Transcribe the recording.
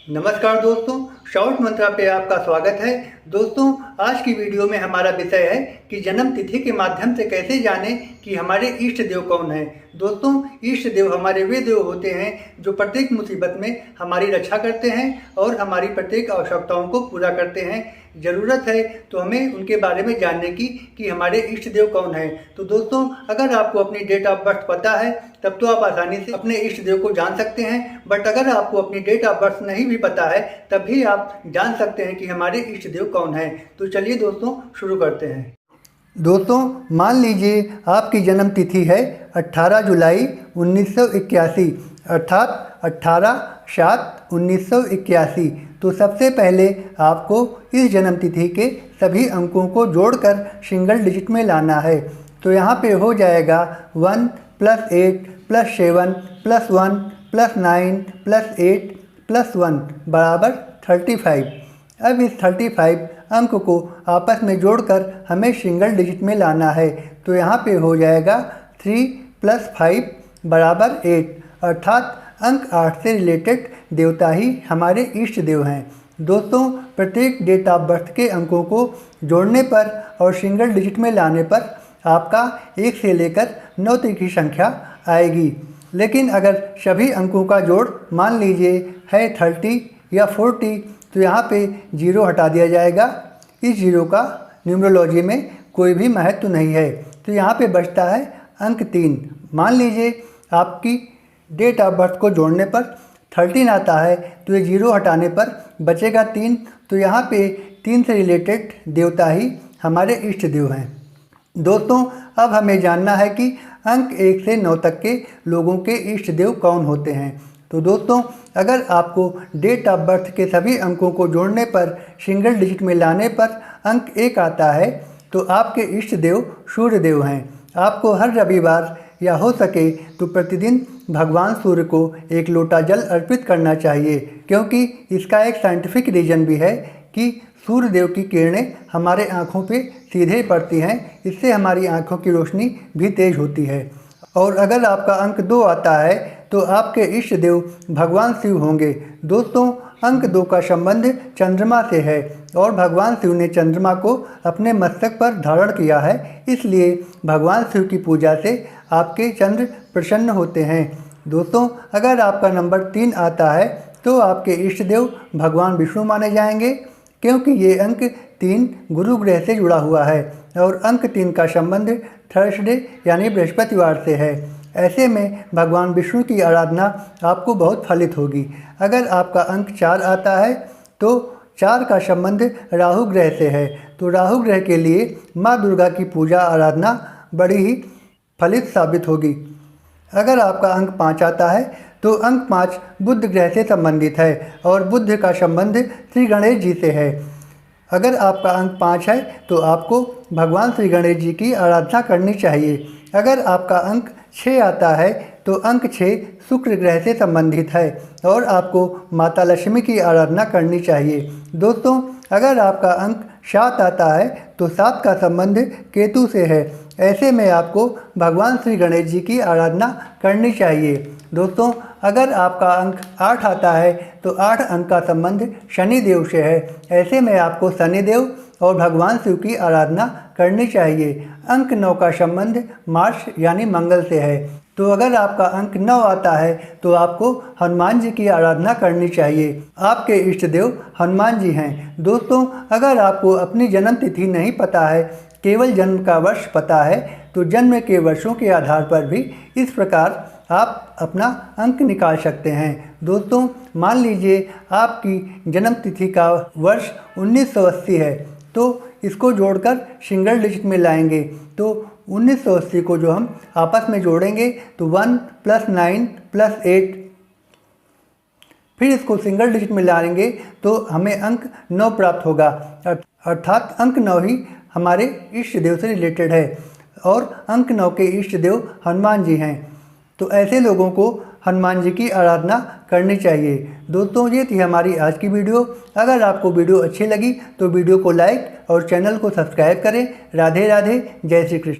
नमस्कार दोस्तों, शॉर्ट मंत्रा पे आपका स्वागत है। दोस्तों, आज की वीडियो में हमारा विषय है कि जन्म तिथि के माध्यम से कैसे जानें कि हमारे इष्ट देव कौन है। दोस्तों, इष्ट देव हमारे वे देव होते हैं जो प्रत्येक मुसीबत में हमारी रक्षा करते हैं और हमारी प्रत्येक आवश्यकताओं को पूरा करते हैं। ज़रूरत है तो हमें उनके बारे में जानने की कि हमारे इष्ट देव कौन है। तो दोस्तों, अगर आपको अपनी डेट ऑफ बर्थ पता है तब तो आप आसानी से अपने इष्ट देव को जान सकते हैं, बट अगर आपको अपनी डेट ऑफ बर्थ नहीं भी पता है तब भी आप जान सकते हैं कि हमारे इष्ट देव कौन है। तो चलिए दोस्तों, शुरू करते हैं। दोस्तों, मान लीजिए आपकी जन्म तिथि है 18 जुलाई 1981, अर्थात 18/7/1981। तो सबसे पहले आपको इस जन्म तिथि के सभी अंकों को जोड़कर सिंगल डिजिट में लाना है। तो यहाँ पे हो जाएगा 1 + 8 + 7 + 1 + 9 + 8 + 1 बराबर 35। अब इस 35 अंक को आपस में जोड़कर हमें सिंगल डिजिट में लाना है। तो यहाँ पे हो जाएगा 3 + 5 बराबर 8, अर्थात अंक 8 से रिलेटेड देवता ही हमारे इष्ट देव हैं। दोस्तों, प्रत्येक डेट ऑफ बर्थ के अंकों को जोड़ने पर और सिंगल डिजिट में लाने पर आपका 1 से लेकर 9 तक की संख्या आएगी। लेकिन अगर सभी अंकों का जोड़ मान लीजिए है 30 या 40, तो यहाँ पे 0 हटा दिया जाएगा। इस 0 का न्यूमरोलॉजी में कोई भी महत्व नहीं है। तो यहाँ पे बचता है अंक 3। मान लीजिए आपकी डेट ऑफ बर्थ को जोड़ने पर 13 आता है, तो ये 0 हटाने पर बचेगा 3। तो यहाँ पे 3 से रिलेटेड देवता ही हमारे इष्ट देव हैं। दोस्तों, अब हमें जानना है कि अंक 1 से 9 तक के लोगों के इष्ट देव कौन होते हैं। तो दोस्तों, अगर आपको डेट ऑफ बर्थ के सभी अंकों को जोड़ने पर सिंगल डिजिट में लाने पर अंक 1 आता है, तो आपके इष्ट देव सूर्य देव हैं। आपको हर रविवार या हो सके तो प्रतिदिन भगवान सूर्य को 1 लोटा जल अर्पित करना चाहिए, क्योंकि इसका एक साइंटिफिक रीज़न भी है कि सूर्य देव की किरणें हमारे आँखों पे सीधे पड़ती हैं। इससे हमारी आँखों की रोशनी भी तेज होती है। और अगर आपका अंक 2 आता है तो आपके इष्ट देव भगवान शिव होंगे। दोस्तों, अंक 2 का संबंध चंद्रमा से है और भगवान शिव ने चंद्रमा को अपने मस्तक पर धारण किया है, इसलिए भगवान शिव की पूजा से आपके चंद्र प्रसन्न होते हैं। दोस्तों, अगर आपका नंबर 3 आता है तो आपके इष्ट देव भगवान विष्णु माने जाएंगे, क्योंकि ये अंक 3 गुरु ग्रह से जुड़ा हुआ है और अंक 3 का संबंध थर्सडे यानी बृहस्पतिवार से है। ऐसे में भगवान विष्णु की आराधना आपको बहुत फलित होगी। अगर आपका अंक 4 आता है तो 4 का संबंध राहु ग्रह से है, तो राहु ग्रह के लिए माँ दुर्गा की पूजा आराधना बड़ी ही फलित साबित होगी। अगर आपका अंक 5 आता है तो अंक 5 बुध ग्रह से संबंधित है और बुध का संबंध श्री गणेश जी से है। अगर आपका अंक 5 है तो आपको भगवान श्री गणेश जी की आराधना करनी चाहिए। अगर आपका अंक 6 आता है तो अंक 6 शुक्र ग्रह से संबंधित है और आपको माता लक्ष्मी की आराधना करनी चाहिए। दोस्तों, अगर आपका अंक 7 आता है तो 7 का संबंध केतु से है। ऐसे में आपको भगवान श्री गणेश जी की आराधना करनी चाहिए। दोस्तों, अगर आपका अंक 8 आता है तो 8 अंक का संबंध शनि देव से है। ऐसे में आपको शनि देव और भगवान शिव की आराधना करनी चाहिए। अंक 9 का संबंध मार्स यानी मंगल से है। तो अगर आपका अंक 9 आता है तो आपको हनुमान जी की आराधना करनी चाहिए। आपके इष्ट देव हनुमान जी हैं। दोस्तों, अगर आपको अपनी जन्म तिथि नहीं पता है, केवल जन्म का वर्ष पता है, तो जन्म के वर्षों के आधार पर भी इस प्रकार आप अपना अंक निकाल सकते हैं। दोस्तों, मान लीजिए आपकी जन्म तिथि का वर्ष 1980 है, तो इसको जोड़कर सिंगल डिजिट में लाएंगे। तो 1980 को जो हम आपस में जोड़ेंगे तो 1 + 9 + 8, फिर इसको सिंगल डिजिट में लाएंगे तो हमें अंक 9 प्राप्त होगा, अर्थात अंक 9 ही हमारे इष्ट देव से रिलेटेड है और अंक 9 के इष्ट देव हनुमान जी हैं। तो ऐसे लोगों को हनुमान जी की आराधना करनी चाहिए। दोस्तों, ये थी हमारी आज की वीडियो। अगर आपको वीडियो अच्छी लगी तो वीडियो को लाइक और चैनल को सब्सक्राइब करें। राधे राधे, जय श्री कृष्ण।